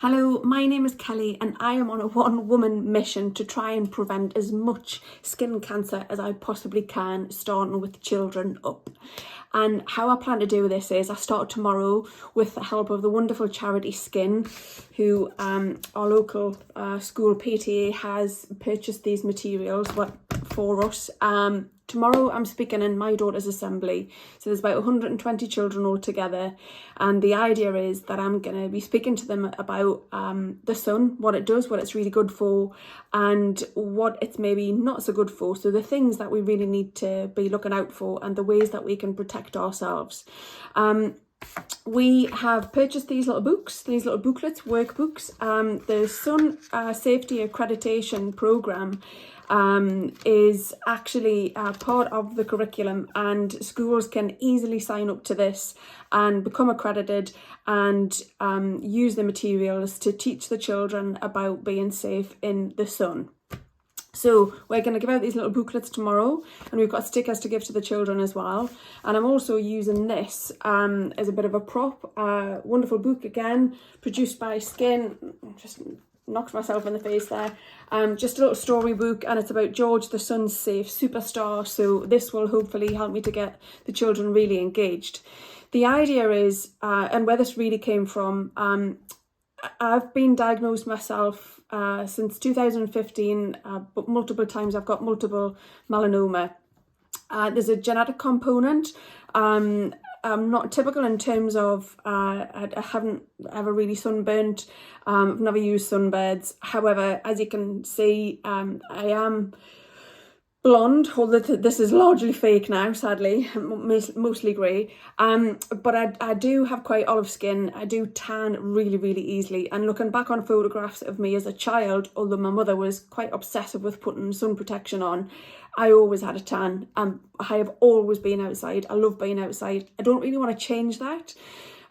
Hello, my name is Kelly and I am on a one-woman mission to try and prevent as much skin cancer as I possibly can, starting with children up. And how I plan to do this is I start tomorrow with the help of the wonderful charity Skin, who our local school PTA has purchased these materials for us. Tomorrow I'm speaking in my daughter's assembly, so there's about 120 children all together, and the idea is that I'm going to be speaking to them about the sun, what it does, what it's really good for, and what it's maybe not so good for. So the things that we really need to be looking out for and the ways that we can protect ourselves. We have purchased these little books, these little booklets, workbooks. The Sun Safety Accreditation Programme is actually part of the curriculum, and schools can easily sign up to this and become accredited and use the materials to teach the children about being safe in the sun. So we're going to give out these little booklets tomorrow, and we've got stickers to give to the children as well. And I'm also using this as a bit of a prop. Wonderful book again, produced by Skin. Just knocked myself in the face there. Just a little storybook, and it's about George, the sun's safe superstar. So this will hopefully help me to get the children really engaged. The idea is, and where this really came from, I've been diagnosed myself since 2015, but multiple times. I've got multiple melanoma. There's a genetic component. I'm not typical in terms of I haven't ever really sunburnt. I've never used sunbeds. However, as you can see, I am blonde, although this is largely fake now, sadly, mostly grey. But I do have quite olive skin. I do tan really, really easily. And looking back on photographs of me as a child, although my mother was quite obsessive with putting sun protection on, I always had a tan. I have always been outside. I love being outside. I don't really want to change that.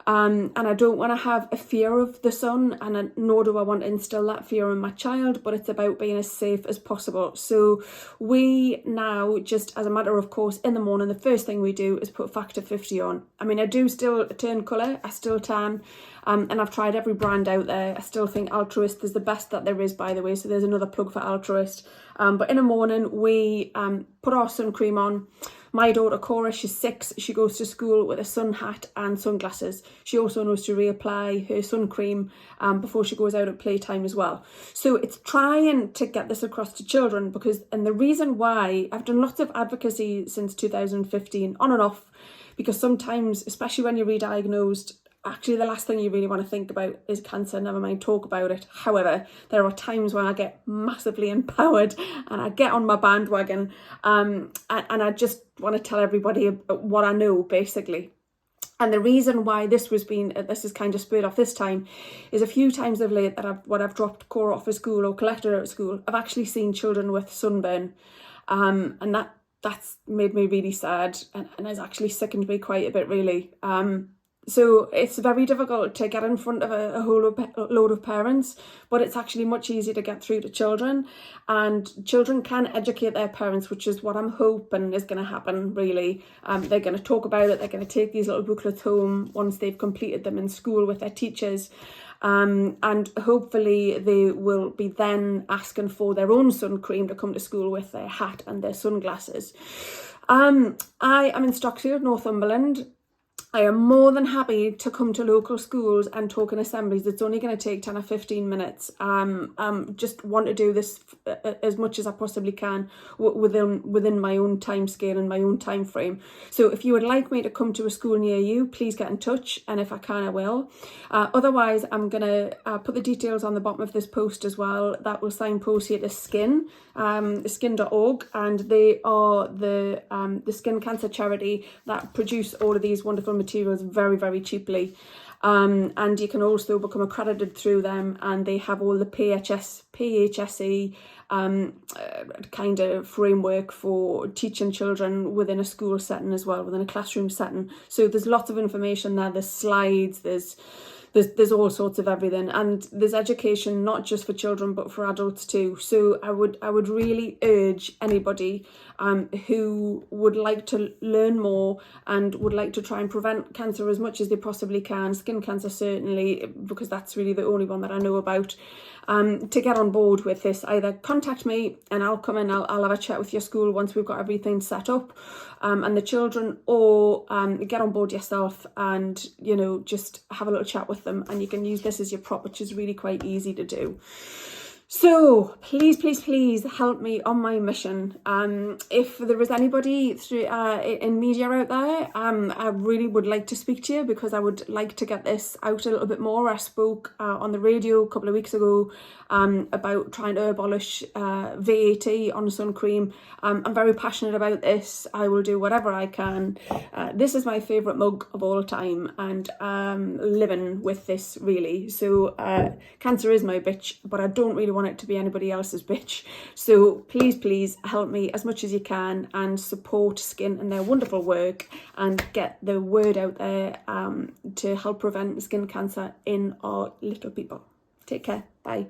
And I don't want to have a fear of the sun, and nor do I want to instill that fear in my child, but it's about being as safe as possible. So we now, just as a matter of course, in the morning, the first thing we do is put factor 50 on. I mean, I do still turn colour, I still tan, and I've tried every brand out there. I still think Altruist is the best that there is, by the way, so there's another plug for Altruist. But in the morning, we put our sun cream on. My daughter Cora, she's 6, she goes to school with a sun hat and sunglasses. She also knows to reapply her sun cream before she goes out at playtime as well. So it's trying to get this across to children, and the reason why I've done lots of advocacy since 2015, on and off, because sometimes, especially when you're re-diagnosed, actually the last thing you really want to think about is cancer, never mind talk about it. However, there are times when I get massively empowered and I get on my bandwagon, and I just want to tell everybody what I know, basically. And the reason why this is kind of spurred off this time is a few times of late that I've dropped Cora off at school or collected her at school, I've actually seen children with sunburn, and that's made me really sad, and has actually sickened me quite a bit, really. So it's very difficult to get in front of a whole load of parents, but it's actually much easier to get through to children, and children can educate their parents, which is what I'm hoping is going to happen, really. They're going to talk about it, they're going to take these little booklets home once they've completed them in school with their teachers, and hopefully they will be then asking for their own sun cream to come to school with their hat and their sunglasses. I am in Stockfield, Northumberland. I am more than happy to come to local schools and talk in assemblies. It's only going to take 10 or 15 minutes. Just want to do this as much as I possibly can within my own time scale and my own time frame. So if you would like me to come to a school near you, please get in touch, and if I can, I will. Otherwise, I'm going to put the details on the bottom of this post as well. That will signpost you to Skin, skin.org, and they are the skin cancer charity that produce all of these wonderful materials very, very cheaply. And you can also become accredited through them, and they have all the PHSE kind of framework for teaching children within a school setting as well, within a classroom setting. So there's lots of information there. There's slides, there's there's all sorts of everything, and there's education not just for children but for adults too. So I would really urge anybody who would like to learn more and would like to try and prevent cancer as much as they possibly can, skin cancer certainly, because that's really the only one that I know about, to get on board with this. Either contact me and I'll come in, I'll have a chat with your school once we've got everything set up, and the children, or get on board yourself and, you know, just have a little chat with them, and you can use this as your prop, which is really quite easy to do. So please, please, please help me on my mission. If there is anybody in media out there, I really would like to speak to you, because I would like to get this out a little bit more. I spoke on the radio a couple of weeks ago about trying to abolish VAT on sun cream. I'm very passionate about this. I will do whatever I can. This is my favourite mug of all time, and I'm living with this really. So cancer is my bitch, but I don't really want it to be anybody else's bitch. So please, please help me as much as you can and support Skin and their wonderful work, and get the word out there to help prevent skin cancer in our little people. Take care. Bye.